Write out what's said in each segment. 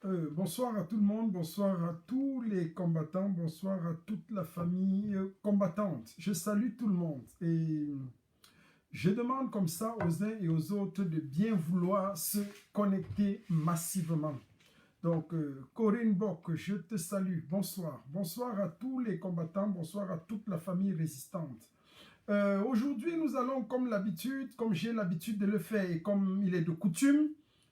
Bonsoir à tout le monde, bonsoir à tous les combattants, bonsoir à toute la famille combattante. Je salue tout le monde et je demande comme ça aux uns et aux autres de bien vouloir se connecter massivement. Donc, Corinne Bock, je te salue. Bonsoir. Bonsoir à tous les combattants, bonsoir à toute la famille résistante. Aujourd'hui, nous allons, comme l'habitude, comme j'ai l'habitude de le faire et comme il est de coutume,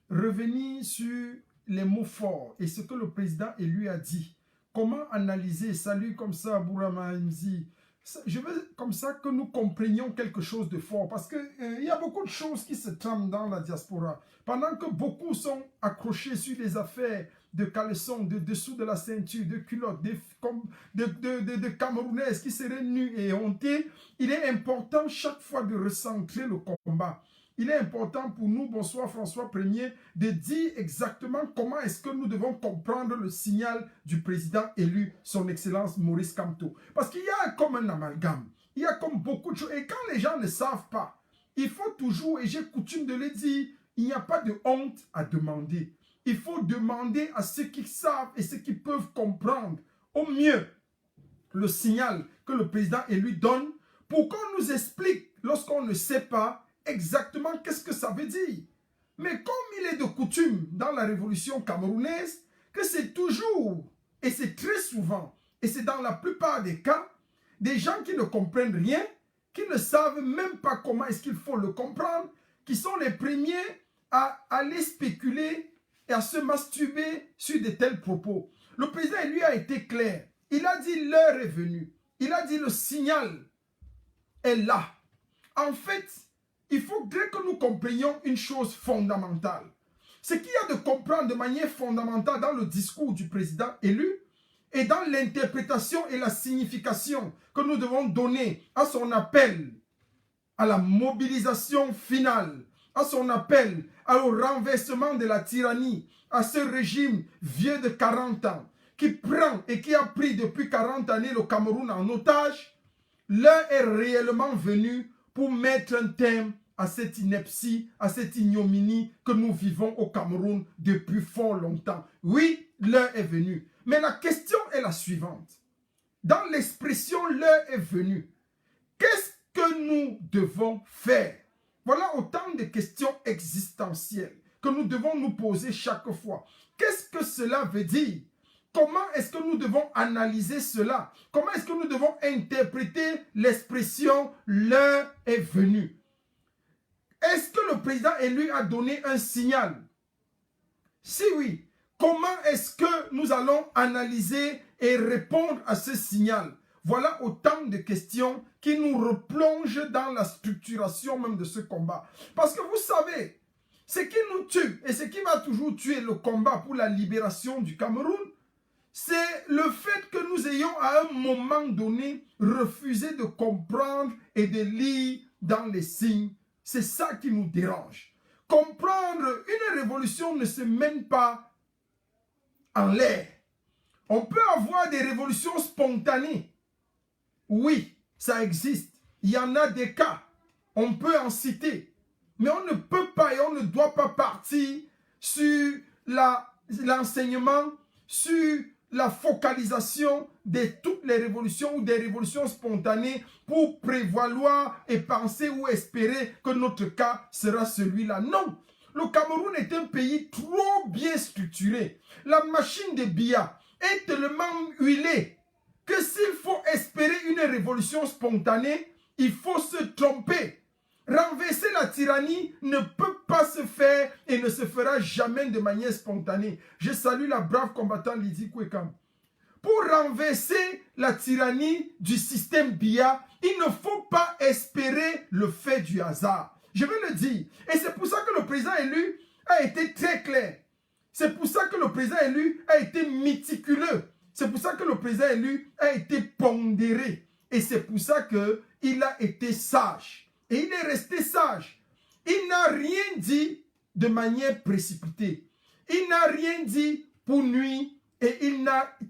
revenir sur les mots forts et ce que le président élu a dit. Comment analyser, salut comme ça, Bourama Imzi. Je veux comme ça que nous comprenions quelque chose de fort parce qu'il y a beaucoup de choses qui se trament dans la diaspora. Pendant que beaucoup sont accrochés sur les affaires de caleçons, de dessous de la ceinture, de culottes, de Camerounaises qui seraient nus et hontés, il est important chaque fois de recentrer le combat. Il est important pour nous, bonsoir François Ier, de dire exactement comment est-ce que nous devons comprendre le signal du président élu, son Excellence Maurice Kamto. Parce qu'il y a comme un amalgame, il y a comme beaucoup de choses. Et quand les gens ne savent pas, il faut toujours, et j'ai coutume de le dire, il n'y a pas de honte à demander. Il faut demander à ceux qui savent et ceux qui peuvent comprendre au mieux le signal que le président élu donne pour qu'on nous explique, lorsqu'on ne sait pas, exactement qu'est-ce que ça veut dire. Mais comme il est de coutume dans la révolution camerounaise, que c'est toujours, et c'est très souvent, et c'est dans la plupart des cas, des gens qui ne comprennent rien, qui ne savent même pas comment est-ce qu'il faut le comprendre, qui sont les premiers à aller spéculer et à se masturber sur de tels propos. Le président, lui, a été clair. Il a dit l'heure est venue. Il a dit le signal est là. En fait, il faudrait que nous comprenions une chose fondamentale. Ce qu'il y a de comprendre de manière fondamentale dans le discours du président élu et dans l'interprétation et la signification que nous devons donner à son appel à la mobilisation finale, à son appel au renversement de la tyrannie, à ce régime vieux de 40 ans qui prend et qui a pris depuis 40 années le Cameroun en otage, l'heure est réellement venue pour mettre un terme à cette ineptie, à cette ignominie que nous vivons au Cameroun depuis fort longtemps. Oui, l'heure est venue. Mais la question est la suivante. Dans l'expression « l'heure est venue », qu'est-ce que nous devons faire? Voilà autant de questions existentielles que nous devons nous poser chaque fois. Qu'est-ce que cela veut dire? Comment est-ce que nous devons analyser cela? Comment est-ce que nous devons interpréter l'expression « l'heure est venue » ? Est-ce que le président élu a donné un signal? Si oui, comment est-ce que nous allons analyser et répondre à ce signal? Voilà autant de questions qui nous replongent dans la structuration même de ce combat. Parce que vous savez, ce qui nous tue et ce qui va toujours tuer le combat pour la libération du Cameroun, c'est le fait que nous ayons à un moment donné refusé de comprendre et de lire dans les signes. C'est ça qui nous dérange. Comprendre, une révolution ne se mène pas en l'air. On peut avoir des révolutions spontanées. Oui, ça existe. Il y en a des cas. On peut en citer. Mais on ne peut pas et on ne doit pas partir sur l'enseignement, sur la focalisation de toutes les révolutions ou des révolutions spontanées pour prévaloir et penser ou espérer que notre cas sera celui-là. Non, le Cameroun est un pays trop bien structuré. La machine de Biya est tellement huilée que s'il faut espérer une révolution spontanée, il faut se tromper. Renverser la tyrannie ne peut pas se faire et ne se fera jamais de manière spontanée. Je salue la brave combattante Lydie Kwekam. Pour renverser la tyrannie du système Biya, il ne faut pas espérer le fait du hasard. Je vais le dire. Et c'est pour ça que le président élu a été très clair. C'est pour ça que le président élu a été méticuleux. C'est pour ça que le président élu a été pondéré. Et c'est pour ça qu'il a été sage. Et il est resté sage. Il n'a rien dit de manière précipitée. Il n'a rien dit pour nuire. Et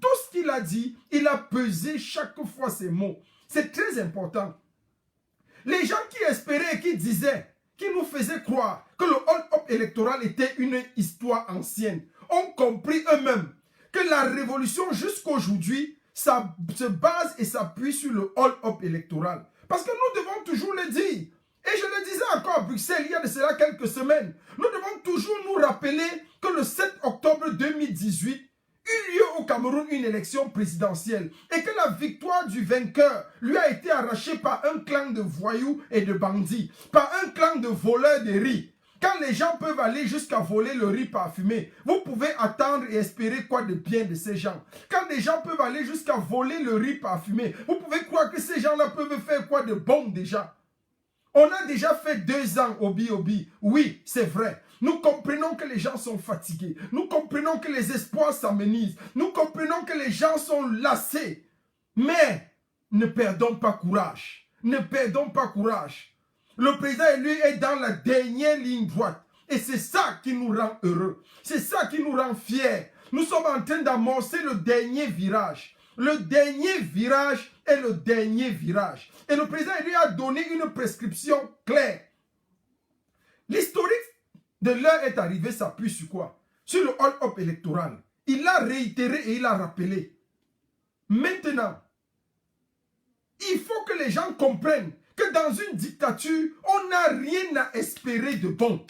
tout ce qu'il a dit, il a pesé chaque fois ses mots. C'est très important. Les gens qui espéraient et qui disaient, qui nous faisaient croire que le hold-up électoral était une histoire ancienne, ont compris eux-mêmes que la révolution jusqu'à aujourd'hui, ça se base et s'appuie sur le hold-up électoral. Parce que nous devons toujours le dire. Et je le disais encore à Bruxelles il y a de cela quelques semaines. Nous devons toujours nous rappeler que le 7 octobre 2018, eut lieu au Cameroun une élection présidentielle et que la victoire du vainqueur lui a été arrachée par un clan de voyous et de bandits, par un clan de voleurs de riz. Quand les gens peuvent aller jusqu'à voler le riz parfumé, vous pouvez attendre et espérer quoi de bien de ces gens. Quand des gens peuvent aller jusqu'à voler le riz parfumé, vous pouvez croire que ces gens-là peuvent faire quoi de bon déjà. On a déjà fait 2 ans au Obi. Oui, c'est vrai. Nous comprenons que les gens sont fatigués. Nous comprenons que les espoirs s'amenuisent. Nous comprenons que les gens sont lassés. Mais ne perdons pas courage. Ne perdons pas courage. Le président élu est dans la dernière ligne droite. Et c'est ça qui nous rend heureux. C'est ça qui nous rend fiers. Nous sommes en train d'amorcer le dernier virage. Le dernier virage est le dernier virage. Et le président lui a donné une prescription claire. L'historique de l'heure est arrivé, s'appuie sur quoi? Sur le hold-up électoral. Il l'a réitéré et il l'a rappelé. Maintenant, il faut que les gens comprennent que dans une dictature, on n'a rien à espérer de bon.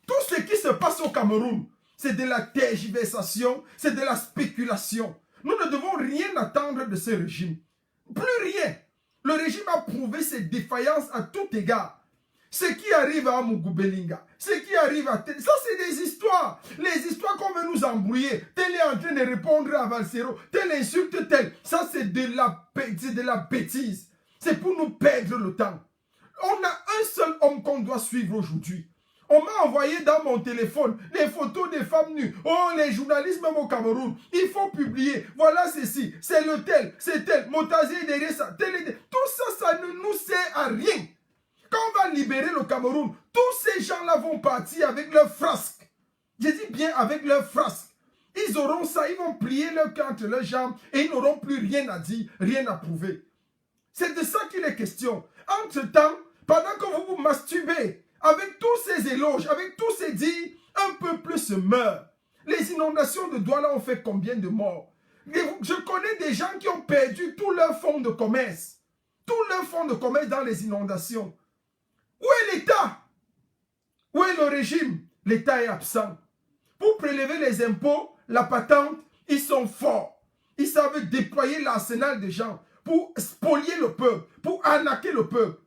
Tout ce qui se passe au Cameroun, c'est de la tergiversation, c'est de la spéculation. Nous ne devons rien attendre de ce régime. Plus rien. Le régime a prouvé ses défaillances à tout égard. Ce qui arrive à Mugubelinga, ce qui arrive à tel, ça c'est des histoires. Les histoires qu'on veut nous embrouiller. Tel est en train de répondre à Valsero, tel insulte tel. Ça c'est de la bêtise. C'est pour nous perdre le temps. On a un seul homme qu'on doit suivre aujourd'hui. On m'a envoyé dans mon téléphone des photos des femmes nues. Oh, les journalistes même au Cameroun, il faut publier. Voilà ceci, c'est le tel, c'est tel. Montazé derrière ça, tel et tel. Tout ça, ça ne nous sert à rien. Quand on va libérer le Cameroun, tous ces gens-là vont partir avec leurs frasques. Je dis bien avec leurs frasques. Ils auront ça, ils vont plier leur cœur entre leurs jambes et ils n'auront plus rien à dire, rien à prouver. C'est de ça qu'il est question. Entre-temps, pendant que vous vous masturbez, avec tous ces éloges, avec tous ces dits, un peuple se meurt. Les inondations de Douala ont fait combien de morts? Je connais des gens qui ont perdu tout leur fonds de commerce. Tout leur fonds de commerce dans les inondations. Où est l'État? Où est le régime? L'État est absent. Pour prélever les impôts, la patente, ils sont forts. Ils savent déployer l'arsenal des gens pour spolier le peuple, pour arnaquer le peuple.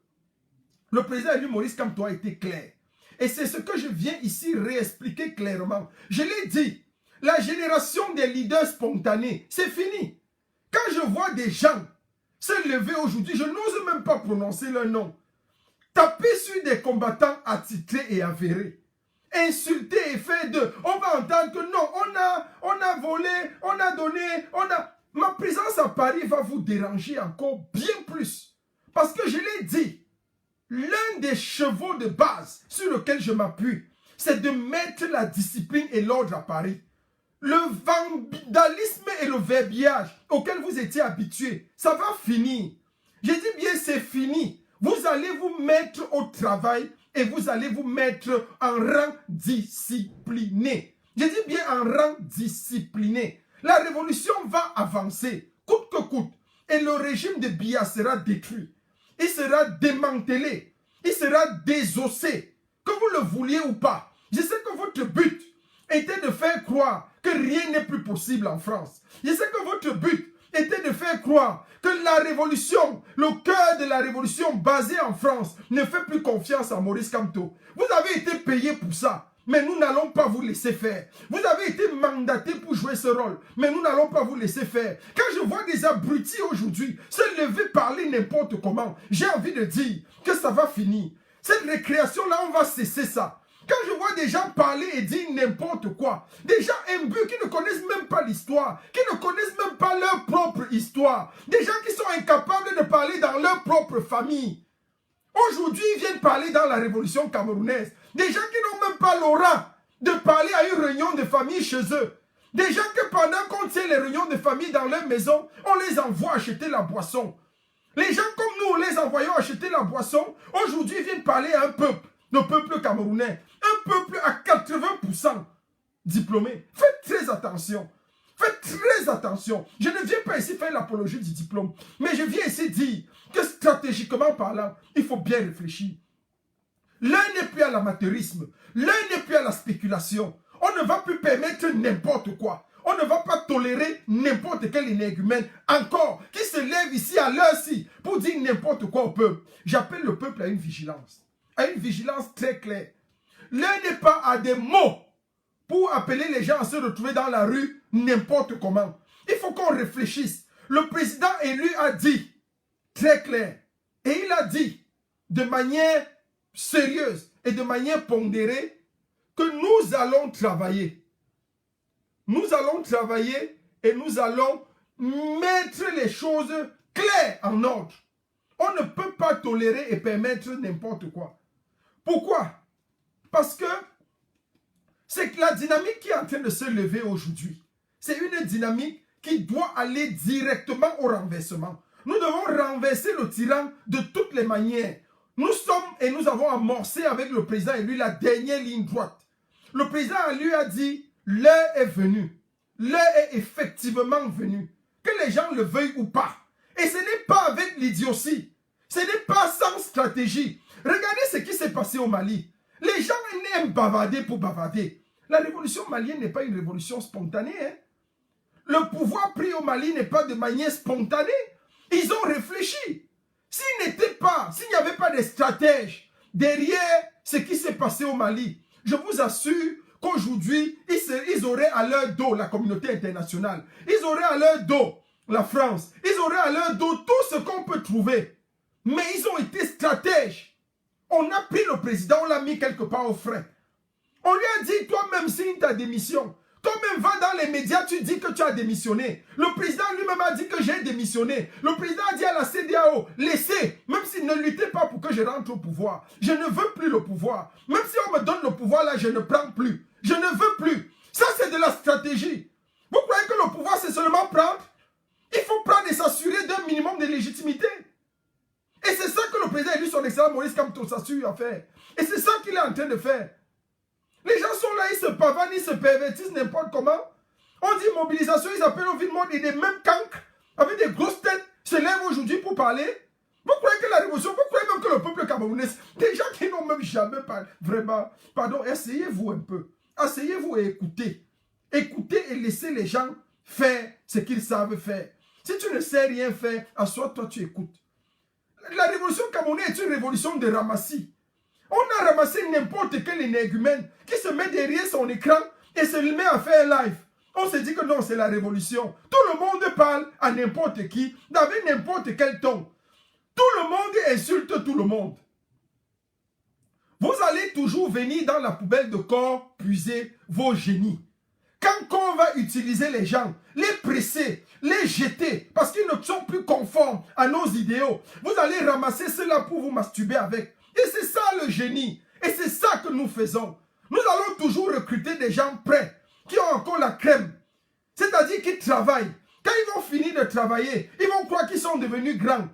Le président élu Maurice Kamto a été clair. Et c'est ce que je viens ici réexpliquer clairement. Je l'ai dit, la génération des leaders spontanés, c'est fini. Quand je vois des gens se lever aujourd'hui, je n'ose même pas prononcer leur nom. Taper sur des combattants attitrés et avérés. Insulter et faire de... On va entendre que non, on a volé, on a donné, Ma présence à Paris va vous déranger encore bien plus. Parce que je l'ai dit, l'un des chevaux de base sur lequel je m'appuie, c'est de mettre la discipline et l'ordre à Paris. Le vandalisme et le verbiage auquel vous étiez habitués, ça va finir. Je dis bien, c'est fini. Vous allez vous mettre au travail et vous allez vous mettre en rang discipliné. Je dis bien en rang discipliné. La révolution va avancer, coûte que coûte. Et le régime de Biya sera détruit. Il sera démantelé. Il sera désossé. Que vous le vouliez ou pas. Je sais que votre but était de faire croire que rien n'est plus possible en France. Je sais que votre but était de faire croire que la révolution, le cœur de la révolution basée en France, ne fait plus confiance à Maurice Kamto. Vous avez été payé pour ça. Mais nous n'allons pas vous laisser faire. Vous avez été mandaté pour jouer ce rôle. Mais nous n'allons pas vous laisser faire. Quand je vois des abrutis aujourd'hui se lever parler n'importe comment, j'ai envie de dire que ça va finir. Cette récréation-là, on va cesser ça. Quand je vois des gens parler et dire n'importe quoi, des gens imbus qui ne connaissent même pas l'histoire, qui ne connaissent même pas leur propre histoire, des gens qui sont incapables de parler dans leur propre famille. Aujourd'hui, ils viennent parler dans la révolution camerounaise. Des gens qui n'ont même pas l'aura de parler à une réunion de famille chez eux. Des gens que pendant qu'on tient les réunions de famille dans leur maison, on les envoie acheter la boisson. Les gens comme nous, les envoyons acheter la boisson, aujourd'hui, ils viennent parler à un peuple, le peuple camerounais. Un peuple à 80%. diplômés. Faites très attention. Faites très attention. Je ne viens pas ici faire l'apologie du diplôme, mais je viens ici dire que stratégiquement parlant, il faut bien réfléchir. L'un n'est plus à l'amateurisme, l'un n'est plus à la spéculation. On ne va plus permettre n'importe quoi. On ne va pas tolérer n'importe quel énergumène encore qui se lève ici à l'heure-ci pour dire n'importe quoi au peuple. J'appelle le peuple à une vigilance très claire. L'un n'est pas à des mots pour appeler les gens à se retrouver dans la rue n'importe comment. Il faut qu'on réfléchisse. Le président élu a dit très clair, et il a dit de manière sérieuse et de manière pondérée que nous allons travailler. Nous allons travailler et nous allons mettre les choses claires en ordre. On ne peut pas tolérer et permettre n'importe quoi. Pourquoi? Parce que c'est que la dynamique qui est en train de se lever aujourd'hui, c'est une dynamique qui doit aller directement au renversement. Nous devons renverser le tyran de toutes les manières. Nous sommes et nous avons amorcé avec le président élu la dernière ligne droite. Le président lui a dit, l'heure est venue. L'heure est effectivement venue. Que les gens le veuillent ou pas. Et ce n'est pas avec l'idiotie. Ce n'est pas sans stratégie. Regardez ce qui s'est passé au Mali. Les gens aiment bavarder pour bavarder. La révolution malienne n'est pas une révolution spontanée. Hein? Le pouvoir pris au Mali n'est pas de manière spontanée. Ils ont réfléchi. S'il n'y avait pas de stratèges derrière ce qui s'est passé au Mali, je vous assure qu'aujourd'hui, ils auraient à leur dos la communauté internationale. Ils auraient à leur dos la France. Ils auraient à leur dos tout ce qu'on peut trouver. Mais ils ont été stratèges. On a pris le président, on l'a mis quelque part au frais. On lui a dit, toi-même, signe ta démission. Toi-même, va dans les médias, tu dis que tu as démissionné. Le président lui-même a dit que j'ai démissionné. Le président a dit à la CEDEAO, laissez, même s'il ne luttait pas pour que je rentre au pouvoir. Je ne veux plus le pouvoir. Même si on me donne le pouvoir, là, je ne prends plus. Je ne veux plus. Ça, c'est de la stratégie. Vous croyez que le pouvoir, c'est seulement prendre? Il faut prendre et s'assurer d'un minimum de légitimité. Et c'est ça que le président élu, son excellent Maurice Kamto, s'assure à faire. Et c'est ça qu'il est en train de faire. Les gens sont là, ils se pavanent, ils se pervertissent n'importe comment. On dit mobilisation, ils appellent au vide-monde et des mêmes cancres avec des grosses têtes se lèvent aujourd'hui pour parler. Vous croyez que la révolution, vous croyez même que le peuple camerounais, des gens qui n'ont même jamais parlé, vraiment, pardon, asseyez-vous un peu. Asseyez-vous et écoutez. Écoutez et laissez les gens faire ce qu'ils savent faire. Si tu ne sais rien faire, assois-toi, tu écoutes. La révolution camerounaise est une révolution de ramassis. On a ramassé n'importe quel énergumène qui se met derrière son écran et se met à faire live. On se dit que non, c'est la révolution. Tout le monde parle à n'importe qui, avec n'importe quel ton. Tout le monde insulte tout le monde. Vous allez toujours venir dans la poubelle de corps puiser vos génies. Quand on va utiliser les gens, les presser, les jeter, parce qu'ils ne sont plus conformes à nos idéaux, vous allez ramasser cela pour vous masturber avec. Et c'est ça le génie. Et c'est ça que nous faisons. Nous allons toujours recruter des gens prêts, qui ont encore la crème. C'est-à-dire qui travaillent. Quand ils vont finir de travailler, ils vont croire qu'ils sont devenus grands.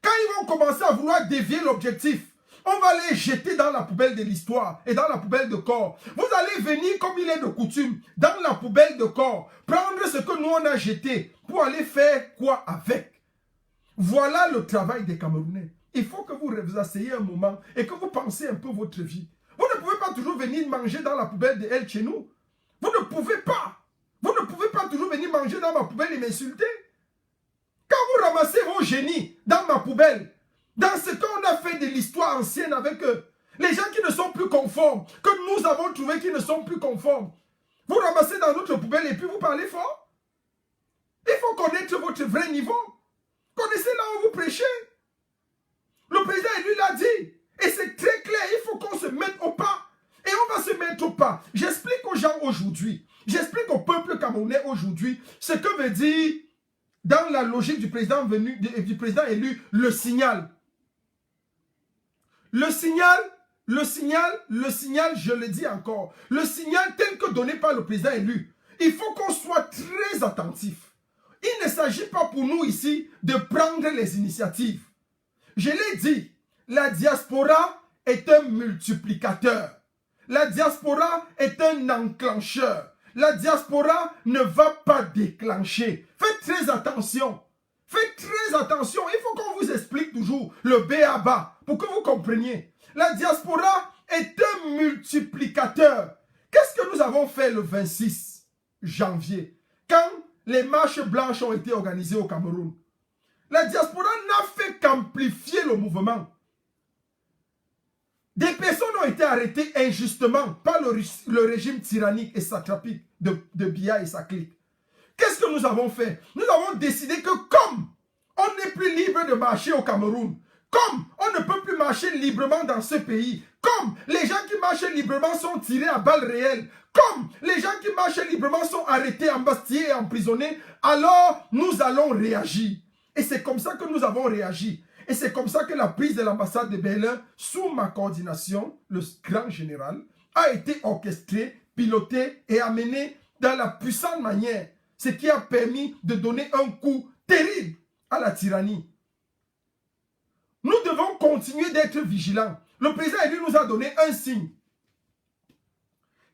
Quand ils vont commencer à vouloir dévier l'objectif, on va les jeter dans la poubelle de l'histoire et dans la poubelle de corps. Vous allez venir, comme il est de coutume, dans la poubelle de corps, prendre ce que nous on a jeté pour aller faire quoi avec. Voilà le travail des Camerounais. Il faut que vous vous asseyez un moment et que vous pensez un peu votre vie. Vous ne pouvez pas toujours venir manger dans la poubelle de elle chez nous. Vous ne pouvez pas. Vous ne pouvez pas toujours venir manger dans ma poubelle et m'insulter. Quand vous ramassez vos génies dans ma poubelle, dans ce qu'on a fait de l'histoire ancienne avec eux, les gens qui ne sont plus conformes, que nous avons trouvé qui ne sont plus conformes, vous ramassez dans notre poubelle et puis vous parlez fort. Il faut connaître votre vrai niveau. Connaissez là où vous prêchez. Le président lui l'a dit. Et c'est très clair, il faut qu'on se mette au pas. Et on va se mettre au pas. J'explique aux gens aujourd'hui, j'explique au peuple camerounais aujourd'hui ce que veut dire, dans la logique du président élu, le signal. Le signal, je le dis encore, le signal tel que donné par le président élu, il faut qu'on soit très attentif. Il ne s'agit pas pour nous ici de prendre les initiatives. Je l'ai dit, la diaspora est un multiplicateur. La diaspora est un enclencheur. La diaspora ne va pas déclencher. Faites très attention. Faites très attention. Il faut qu'on vous explique toujours le B.A.B.A. pour que vous compreniez. La diaspora est un multiplicateur. Qu'est-ce que nous avons fait le 26 janvier quand les marches blanches ont été organisées au Cameroun? La diaspora n'a fait qu'amplifier le mouvement. Des personnes ont été arrêtées injustement par le régime tyrannique et satrapique de Biya et sa clique. Qu'est-ce que nous avons fait? Nous avons décidé que comme on n'est plus libre de marcher au Cameroun, comme on ne peut plus marcher librement dans ce pays, comme les gens qui marchent librement sont tirés à balles réelles, comme les gens qui marchent librement sont arrêtés, embastillés et emprisonnés, alors nous allons réagir. Et c'est comme ça que nous avons réagi. Et c'est comme ça que la prise de l'ambassade de Berlin, sous ma coordination, le grand général, a été orchestrée, pilotée et amenée dans la puissante manière. Ce qui a permis de donner un coup terrible à la tyrannie. Nous devons continuer d'être vigilants. Le président élu nous a donné un signe.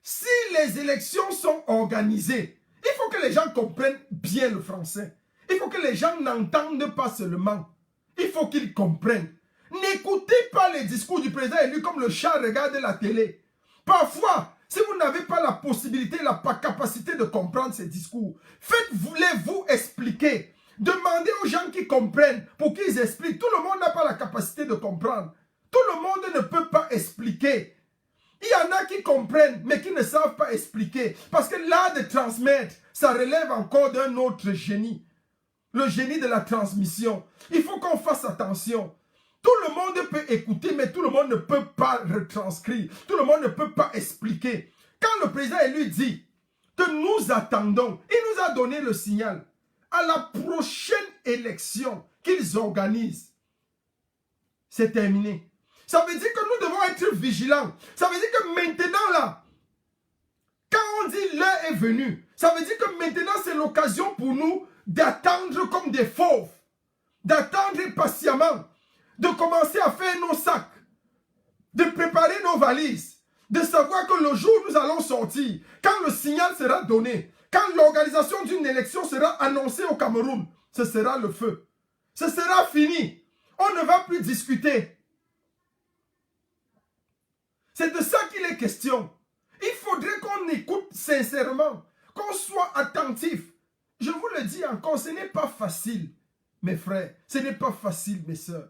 Si les élections sont organisées, il faut que les gens comprennent bien le français. Il faut que les gens n'entendent pas seulement. Il faut qu'ils comprennent. N'écoutez pas les discours du président élu comme le chat regarde la télé. Parfois, si vous n'avez pas la possibilité, la capacité de comprendre ces discours, faites-vous expliquer. Demandez aux gens qui comprennent pour qu'ils expliquent. Tout le monde n'a pas la capacité de comprendre. Tout le monde ne peut pas expliquer. Il y en a qui comprennent, mais qui ne savent pas expliquer. Parce que l'art de transmettre, ça relève encore d'un autre génie. Le génie de la transmission. Il faut qu'on fasse attention. Tout le monde peut écouter, mais tout le monde ne peut pas retranscrire. Tout le monde ne peut pas expliquer. Quand le président lui dit que nous attendons, il nous a donné le signal. À la prochaine élection qu'ils organisent, c'est terminé. Ça veut dire que nous devons être vigilants. Ça veut dire que maintenant là, quand on dit l'heure est venue, ça veut dire que maintenant c'est l'occasion pour nous d'attendre comme des fauves, d'attendre patiemment, de commencer à faire nos sacs, de préparer nos valises, de savoir que le jour où nous allons sortir, quand le signal sera donné, quand l'organisation d'une élection sera annoncée au Cameroun, ce sera le feu. Ce sera fini. On ne va plus discuter. C'est de ça qu'il est question. Il faudrait qu'on écoute sincèrement, qu'on soit attentif. Je vous le dis encore, ce n'est pas facile, mes frères. Ce n'est pas facile, mes sœurs.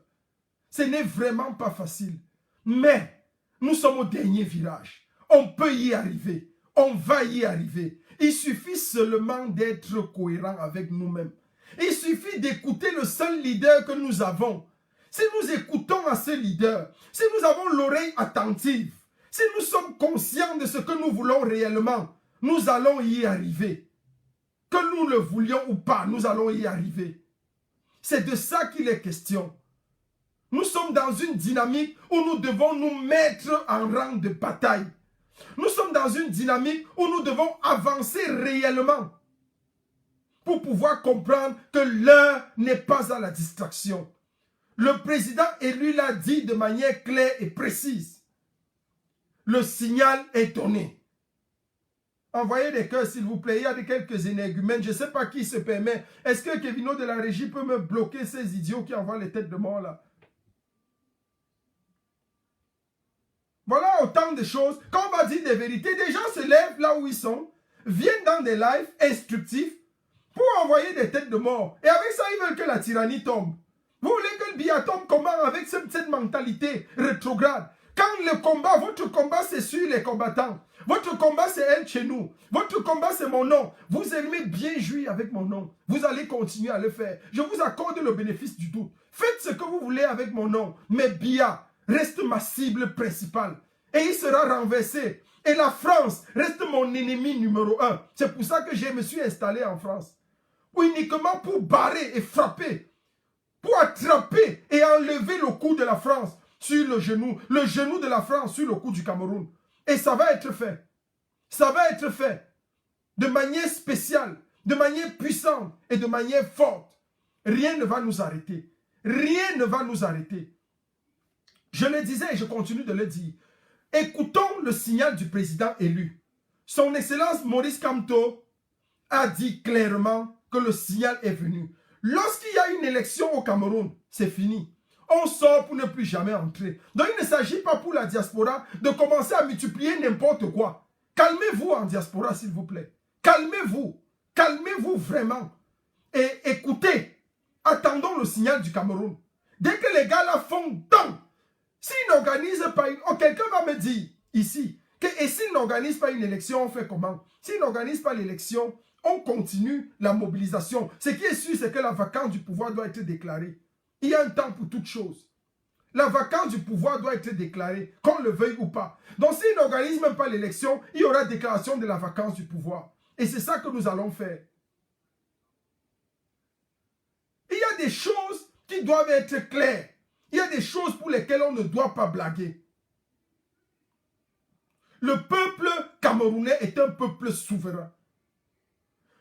Ce n'est vraiment pas facile. Mais nous sommes au dernier virage. On peut y arriver. On va y arriver. Il suffit seulement d'être cohérent avec nous-mêmes. Il suffit d'écouter le seul leader que nous avons. Si nous écoutons à ce leader, si nous avons l'oreille attentive, si nous sommes conscients de ce que nous voulons réellement, nous allons y arriver. Que nous le voulions ou pas, nous allons y arriver. C'est de ça qu'il est question. Nous sommes dans une dynamique où nous devons nous mettre en rang de bataille. Nous sommes dans une dynamique où nous devons avancer réellement pour pouvoir comprendre que l'heure n'est pas à la distraction. Le président élu l'a dit de manière claire et précise. Le signal est donné. Envoyez des cœurs, s'il vous plaît. Il y a quelques énergumènes. Je ne sais pas qui se permet. Est-ce que Kevino de la régie peut me bloquer ces idiots qui envoient les têtes de mort là? Voilà autant de choses. Quand on va dire des vérités, des gens se lèvent là où ils sont, viennent dans des lives instructifs pour envoyer des têtes de mort. Et avec ça, ils veulent que la tyrannie tombe. Vous voulez que le Biya tombe comment? Avec cette mentalité rétrograde. Quand le combat, votre combat, c'est sur les combattants. Votre combat, c'est elle chez nous. Votre combat, c'est mon nom. Vous aimez bien jouer avec mon nom. Vous allez continuer à le faire. Je vous accorde le bénéfice du doute. Faites ce que vous voulez avec mon nom. Mais Biya reste ma cible principale. Et il sera renversé. Et la France reste mon ennemi numéro 1. C'est pour ça que je me suis installé en France. Uniquement pour barrer et frapper. Pour attraper et enlever le coup de la France sur le genou de la France sur le cou du Cameroun. Et ça va être fait. Ça va être fait de manière spéciale, de manière puissante et de manière forte. Rien ne va nous arrêter. Rien ne va nous arrêter. Je le disais et je continue de le dire. Écoutons le signal du président élu. son Excellence Maurice Kamto a dit clairement que le signal est venu. Lorsqu'il y a une élection au Cameroun, c'est fini. On sort pour ne plus jamais entrer. Donc il ne s'agit pas pour la diaspora de commencer à multiplier n'importe quoi. Calmez-vous en diaspora, s'il vous plaît. Calmez-vous. Calmez-vous vraiment. Et écoutez, attendons le signal du Cameroun. Dès que les gars là font tant, s'ils n'organisent pas une... Oh, quelqu'un va me dire ici, et s'ils n'organisent pas une élection, on fait comment? S'ils n'organisent pas l'élection, on continue la mobilisation. Ce qui est sûr, c'est que la vacance du pouvoir doit être déclarée. Il y a un temps pour toute chose. La vacance du pouvoir doit être déclarée, qu'on le veuille ou pas. Donc s'ils n'organisent même pas l'élection, il y aura déclaration de la vacance du pouvoir. Et c'est ça que nous allons faire. Il y a des choses qui doivent être claires. Il y a des choses pour lesquelles on ne doit pas blaguer. Le peuple camerounais est un peuple souverain.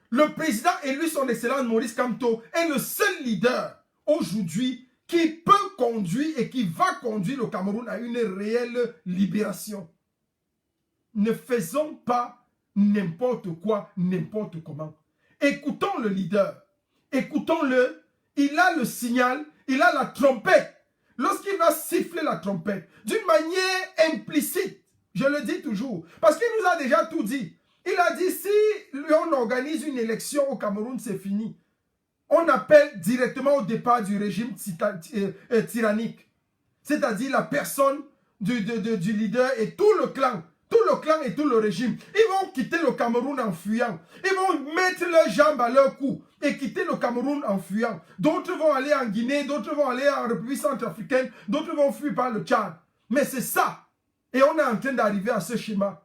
Le président élu, son Excellence Maurice Kamto, est le seul leader aujourd'hui qui peut conduire et qui va conduire le Cameroun à une réelle libération. Ne faisons pas n'importe quoi, n'importe comment. Écoutons le leader. Écoutons-le. Il a le signal, il a la trompette. Lorsqu'il va siffler la trompette, d'une manière implicite, je le dis toujours, parce qu'il nous a déjà tout dit. Il a dit, si on organise une élection au Cameroun, c'est fini. On appelle directement au départ du régime tyrannique. C'est-à-dire la personne du leader et tout le clan et tout le régime. Ils vont quitter le Cameroun en fuyant. Ils vont mettre leurs jambes à leur cou et quitter le Cameroun en fuyant. D'autres vont aller en Guinée, d'autres vont aller en République centrafricaine, d'autres vont fuir par le Tchad. Mais c'est ça. Et on est en train d'arriver à ce schéma.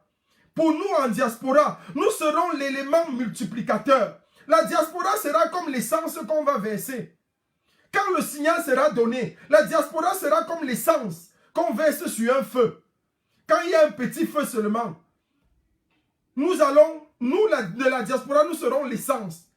Pour nous en diaspora, nous serons l'élément multiplicateur. La diaspora sera comme l'essence qu'on va verser. Quand le signal sera donné, la diaspora sera comme l'essence qu'on verse sur un feu. Quand il y a un petit feu seulement, nous de la diaspora, nous serons l'essence.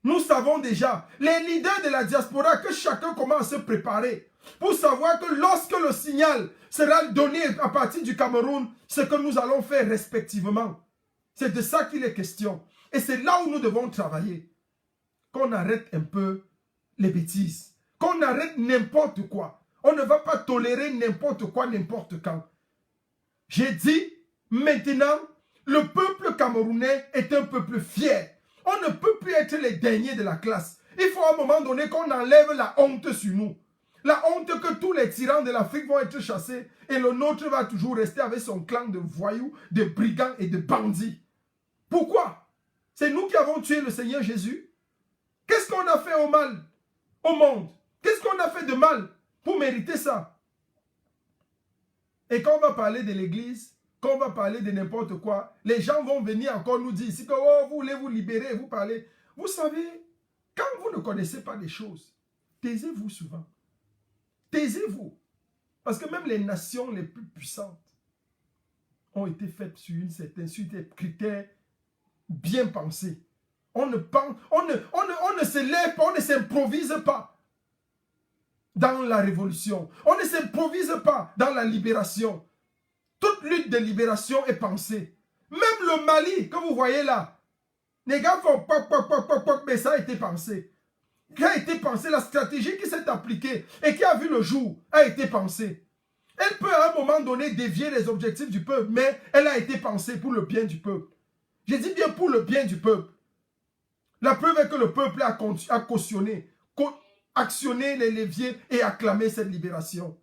Nous savons déjà, les leaders de la diaspora, que chacun commence à se préparer pour savoir que lorsque le signal sera donné à partir du Cameroun, ce que nous allons faire respectivement. C'est de ça qu'il est question. Et c'est là où nous devons travailler. Qu'on arrête un peu les bêtises. Qu'on arrête n'importe quoi. On ne va pas tolérer n'importe quoi, n'importe quand. J'ai dit, maintenant, le peuple camerounais est un peuple fier. On ne peut plus être les derniers de la classe. Il faut à un moment donné qu'on enlève la honte sur nous. La honte que tous les tyrans de l'Afrique vont être chassés et le nôtre va toujours rester avec son clan de voyous, de brigands et de bandits. Pourquoi? C'est nous qui avons tué le Seigneur Jésus. Qu'est-ce qu'on a fait au mal, au monde? Qu'est-ce qu'on a fait de mal pour mériter ça? Et quand on va parler de l'église, quand on va parler de n'importe quoi, les gens vont venir encore nous dire ici que oh, vous voulez vous libérer, vous parlez. Vous savez, quand vous ne connaissez pas les choses, taisez-vous souvent. Taisez-vous. Parce que même les nations les plus puissantes ont été faites sur des critères bien pensés. On ne se lève pas, on ne s'improvise pas dans la révolution. On ne s'improvise pas dans la libération. Toute lutte de libération est pensée. Même le Mali, que vous voyez là, les gars font poc, mais ça a été pensé. Qui a été pensé, la stratégie qui s'est appliquée et qui a vu le jour a été pensée. Elle peut à un moment donné dévier les objectifs du peuple, mais elle a été pensée pour le bien du peuple. Je dis bien pour le bien du peuple. La preuve est que le peuple a cautionné, actionné les leviers et acclamé cette libération.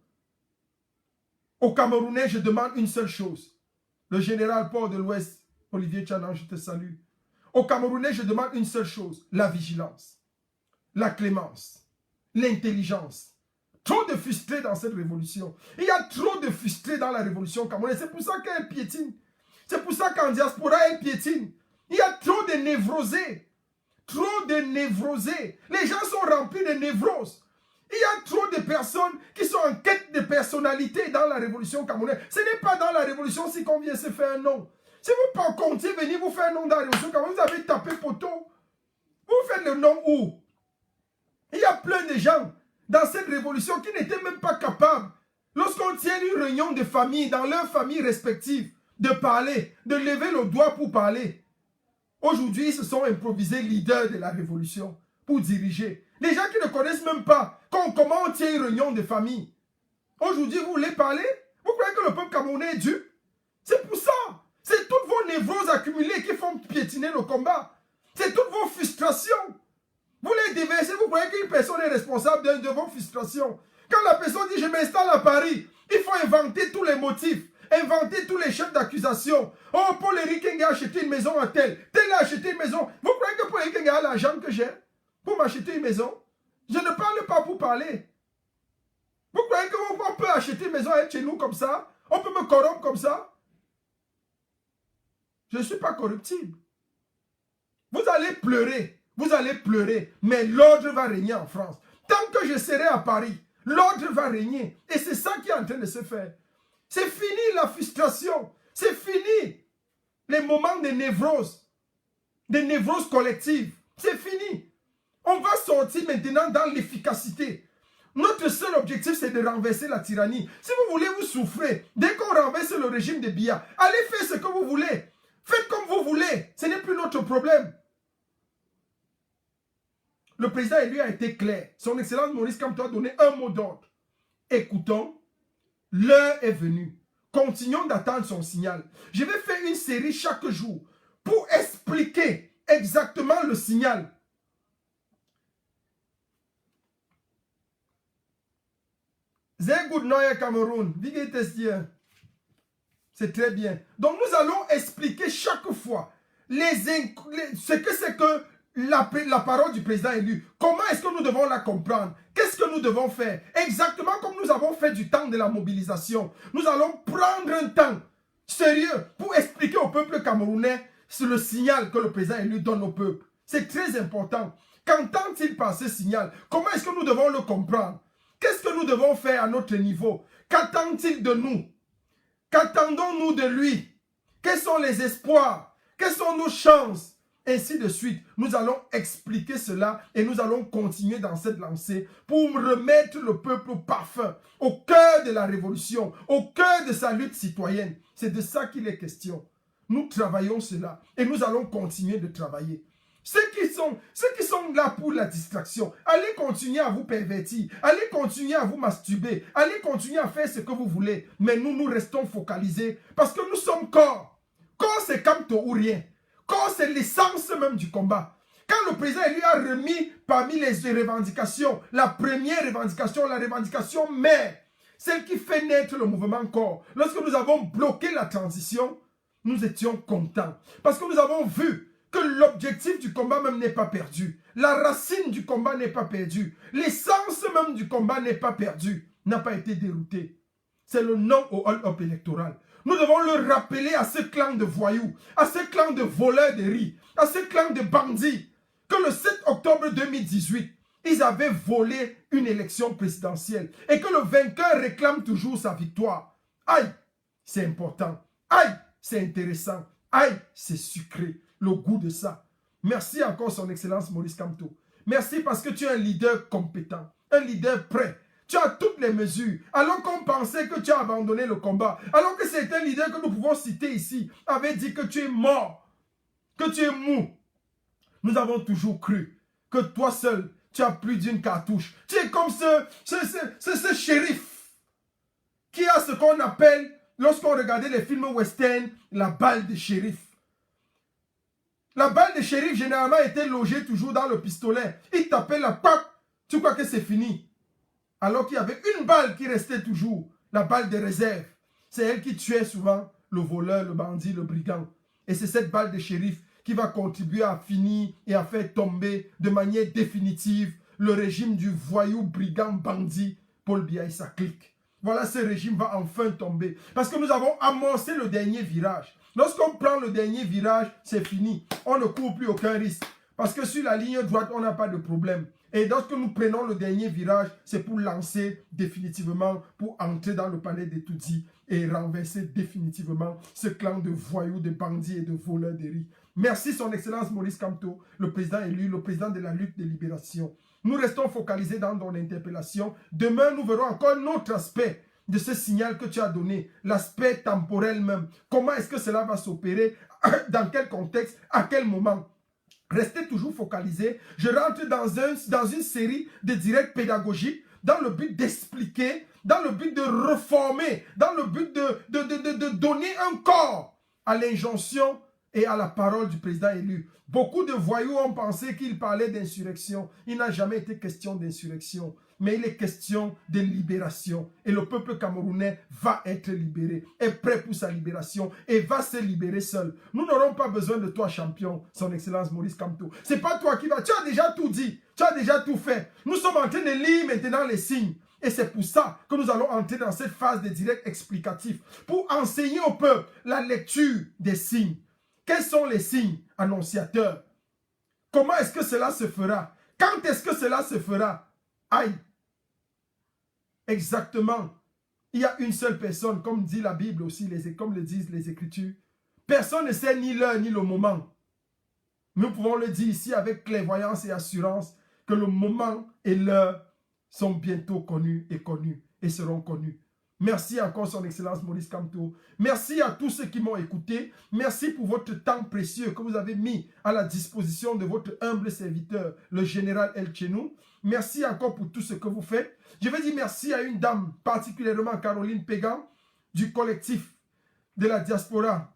Au Camerounais, je demande une seule chose. Le général Port de l'Ouest, Olivier Tchanan, je te salue. Au Camerounais, je demande une seule chose, la vigilance, la clémence, l'intelligence. Trop de frustrés dans cette révolution. Il y a trop de frustrés dans la révolution camerounaise. C'est pour ça qu'elle piétine. C'est pour ça qu'en diaspora, elle piétine. Il y a trop de névrosés. Trop de névrosés. Les gens sont remplis de névroses. Il y a trop de personnes qui sont en quête de personnalité dans la révolution camerounaise. Ce n'est pas dans la révolution si qu'on vient se faire un nom. Si vous comptiez venir vous faire un nom dans la révolution camerounaise, vous avez tapé poteau. Vous faites le nom où? Il y a plein de gens dans cette révolution qui n'étaient même pas capables. Lorsqu'on tient une réunion de famille, dans leurs familles respectives, de parler, de lever le doigt pour parler. Aujourd'hui, ils se sont improvisés leaders de la révolution pour diriger. Les gens qui ne connaissent même pas comment on tient une réunion de famille. Aujourd'hui, vous voulez parler? Vous croyez que le peuple camerounais est dur? C'est pour ça. C'est toutes vos névroses accumulées qui font piétiner le combat. C'est toutes vos frustrations. Vous les déversez, vous croyez qu'une personne est responsable de vos frustrations. Quand la personne dit « je m'installe à Paris », il faut inventer tous les motifs, inventer tous les chefs d'accusation. « Oh, Paul-Éric Enga a acheté une maison à tel a acheté une maison. » Vous croyez que Paul-Éric Enga a l'argent que j'ai pour m'acheter une maison? Je ne parle pas pour parler. Vous croyez qu'on peut acheter une maison et être chez nous comme ça? On peut me corrompre comme ça? Je ne suis pas corruptible. Vous allez pleurer, mais l'ordre va régner en France. Tant que je serai à Paris, l'ordre va régner. Et c'est ça qui est en train de se faire. C'est fini la frustration. C'est fini les moments de névrose collectives. C'est fini. On va sortir maintenant dans l'efficacité. Notre seul objectif, c'est de renverser la tyrannie. Si vous voulez, vous souffrez. Dès qu'on renverse le régime de Biya, allez faire ce que vous voulez. Faites comme vous voulez. Ce n'est plus notre problème. Le président élu a été clair. Son Excellence Maurice Kamto a donné un mot d'ordre. Écoutons, l'heure est venue. Continuons d'attendre son signal. Je vais faire une série chaque jour pour expliquer exactement le signal. C'est good noye Cameroun. C'est très bien. Donc nous allons expliquer chaque fois ce que c'est que la parole du président élu. Comment est-ce que nous devons la comprendre? Qu'est-ce que nous devons faire? Exactement comme nous avons fait du temps de la mobilisation. Nous allons prendre un temps sérieux pour expliquer au peuple camerounais le signal que le président élu donne au peuple. C'est très important. Qu'entend-il par ce signal? Comment est-ce que nous devons le comprendre? Qu'est-ce que nous devons faire à notre niveau? Qu'attend-il de nous? Qu'attendons-nous de lui? Quels sont les espoirs? Quelles sont nos chances? Ainsi de suite. Nous allons expliquer cela et nous allons continuer dans cette lancée pour remettre le peuple au parfum, au cœur de la révolution, au cœur de sa lutte citoyenne. C'est de ça qu'il est question. Nous travaillons cela et nous allons continuer de travailler. Ceux qui sont là pour la distraction, allez continuer à vous pervertir, allez continuer à vous masturber, allez continuer à faire ce que vous voulez. Mais nous restons focalisés parce que nous sommes corps. Corps, c'est Kamto ou rien. Corps, c'est l'essence même du combat. Quand le président lui a remis parmi les revendications, la première revendication, la revendication mère, celle qui fait naître le mouvement corps. Lorsque nous avons bloqué la transition, nous étions contents. Parce que nous avons vu que l'objectif du combat même n'est pas perdu. La racine du combat n'est pas perdue. L'essence même du combat n'est pas perdue. N'a pas été déroutée. C'est le non au hold-up électoral. Nous devons le rappeler à ce clan de voyous, à ce clan de voleurs de riz, à ce clan de bandits, que le 7 octobre 2018, ils avaient volé une élection présidentielle et que le vainqueur réclame toujours sa victoire. Aïe, c'est important. Aïe, c'est intéressant. Aïe, c'est sucré. Le goût de ça. Merci encore son Excellence Maurice Kamto. Merci parce que tu es un leader compétent, un leader prêt. Tu as toutes les mesures. Alors qu'on pensait que tu as abandonné le combat, alors que c'est un leader que nous pouvons citer ici, avait dit que tu es mort, que tu es mou. Nous avons toujours cru que toi seul, tu as plus d'une cartouche. Tu es comme ce shérif qui a ce qu'on appelle, lorsqu'on regardait les films western, la balle de shérif. La balle de shérif, généralement, était logée toujours dans le pistolet. Il tapait la patte, tu crois que c'est fini. Alors qu'il y avait une balle qui restait toujours, la balle de réserve. C'est elle qui tuait souvent le voleur, le bandit, le brigand. Et c'est cette balle de shérif qui va contribuer à finir et à faire tomber de manière définitive le régime du voyou, brigand, bandit, Paul Biya et sa clique. Voilà, ce régime va enfin tomber. Parce que nous avons amorcé le dernier virage. Lorsqu'on prend le dernier virage, c'est fini. On ne court plus aucun risque. Parce que sur la ligne droite, on n'a pas de problème. Et lorsque nous prenons le dernier virage, c'est pour lancer définitivement, pour entrer dans le palais des Tutsis et renverser définitivement ce clan de voyous, de bandits et de voleurs de riz. Merci son Excellence Maurice Kamto, le président élu, le président de la lutte de libération. Nous restons focalisés dans ton interpellation. Demain, nous verrons encore un autre aspect de ce signal que tu as donné, l'aspect temporel même. Comment est-ce que cela va s'opérer? Dans quel contexte? À quel moment? Restez toujours focalisés. Je rentre dans une série de directs pédagogiques dans le but d'expliquer, dans le but de reformer, dans le but de donner un corps à l'injonction et à la parole du président élu. Beaucoup de voyous ont pensé qu'il parlait d'insurrection. Il n'a jamais été question d'insurrection, mais il est question de libération. Et le peuple camerounais va être libéré, est prêt pour sa libération et va se libérer seul. Nous n'aurons pas besoin de toi, champion, son excellence Maurice Kamto. Ce n'est pas toi qui vas. Tu as déjà tout dit, tu as déjà tout fait. Nous sommes en train de lire maintenant les signes. Et c'est pour ça que nous allons entrer dans cette phase de direct explicatif pour enseigner au peuple la lecture des signes. Quels sont les signes annonciateurs? Comment est-ce que cela se fera? Quand est-ce que cela se fera? Aïe! Exactement. Il y a une seule personne, comme dit la Bible aussi, comme le disent les Écritures. Personne ne sait ni l'heure ni le moment. Nous pouvons le dire ici avec clairvoyance et assurance que le moment et l'heure sont bientôt connus et seront connus. Merci encore son excellence Maurice Kamto. Merci à tous ceux qui m'ont écouté. Merci pour votre temps précieux que vous avez mis à la disposition de votre humble serviteur, le général El Chenou. Merci encore pour tout ce que vous faites. Je vais dire merci à une dame, particulièrement Caroline Pégan, du collectif de la diaspora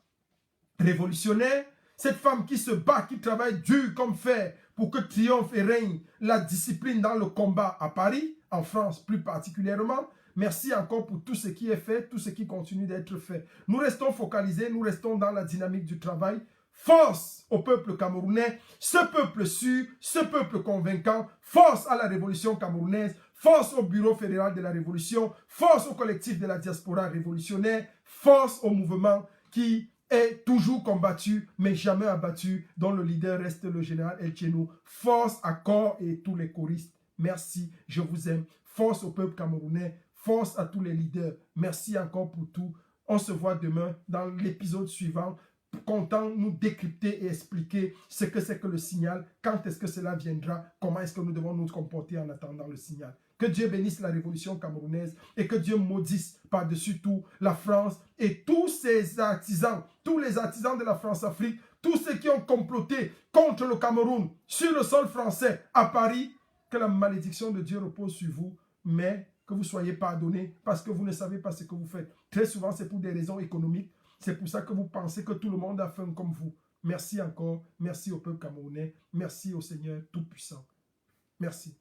révolutionnaire. Cette femme qui se bat, qui travaille dur comme fer pour que triomphe et règne la discipline dans le combat à Paris, en France plus particulièrement. Merci encore pour tout ce qui est fait, tout ce qui continue d'être fait. Nous restons focalisés, nous restons dans la dynamique du travail. Force au peuple camerounais, ce peuple sûr, ce peuple convaincant. Force à la révolution camerounaise, force au bureau fédéral de la révolution, force au collectif de la diaspora révolutionnaire, force au mouvement qui est toujours combattu, mais jamais abattu, dont le leader reste le général El Chenou. Force à corps et tous les choristes. Merci, je vous aime. Force au peuple camerounais, force à tous les leaders. Merci encore pour tout. On se voit demain dans l'épisode suivant. Content de nous décrypter et expliquer ce que c'est que le signal, quand est-ce que cela viendra, comment est-ce que nous devons nous comporter en attendant le signal. Que Dieu bénisse la révolution camerounaise et que Dieu maudisse par-dessus tout la France et tous ses artisans, tous les artisans de la France-Afrique, tous ceux qui ont comploté contre le Cameroun sur le sol français à Paris. Que la malédiction de Dieu repose sur vous, mais que vous soyez pardonnés parce que vous ne savez pas ce que vous faites. Très souvent, c'est pour des raisons économiques. C'est pour ça que vous pensez que tout le monde a faim comme vous. Merci encore. Merci au peuple camerounais. Merci au Seigneur Tout-Puissant. Merci.